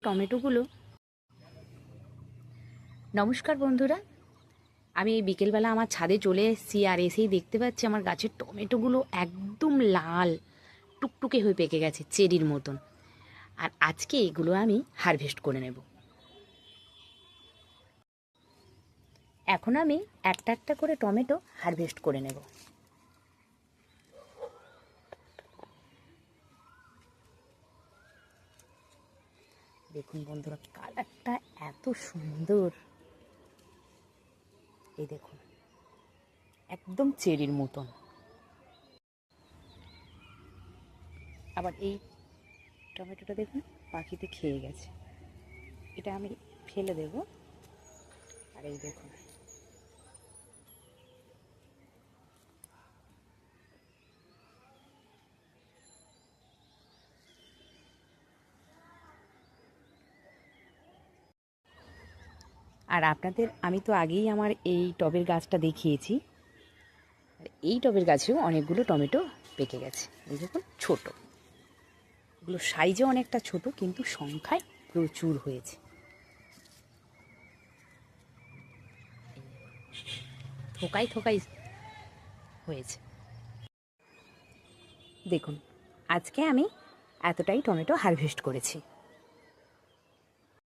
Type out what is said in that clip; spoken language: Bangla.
টমেটোগুলো। নমস্কার বন্ধুরা, আমি এই বিকেলবেলা আমার ছাদে চলে এসেছি, আর এসেই দেখতে পাচ্ছি আমার গাছের টমেটোগুলো একদম লাল টুকটুকে হয়ে পেকে গেছে, চেরির মতন। আর আজকে এগুলো আমি হারভেস্ট করে নেব। এখন আমি একটা একটা করে টমেটো হারভেস্ট করে নেব। দেখুন বন্ধুরা, কালারটা এত সুন্দর, এই দেখুন একদম চেরির মতন। আবার এই টমেটোটা দেখুন পাখিতে খেয়ে গেছে, এটা আমি ফেলে দেব। আর এই দেখুন আর আপনাদের আমি তো আগেই আমার এই টবের গাছটা দেখিয়েছি, আর এই টবের গাছেও অনেকগুলো টমেটো পেকে গেছে। এই দেখুন ছোটো, এগুলো সাইজে অনেকটা ছোট, কিন্তু সংখ্যায় প্রচুর হয়েছে। থোকাই থোকাই হয়েছে। দেখুন আজকে আমি এতটাই টমেটো হারভেস্ট করেছি।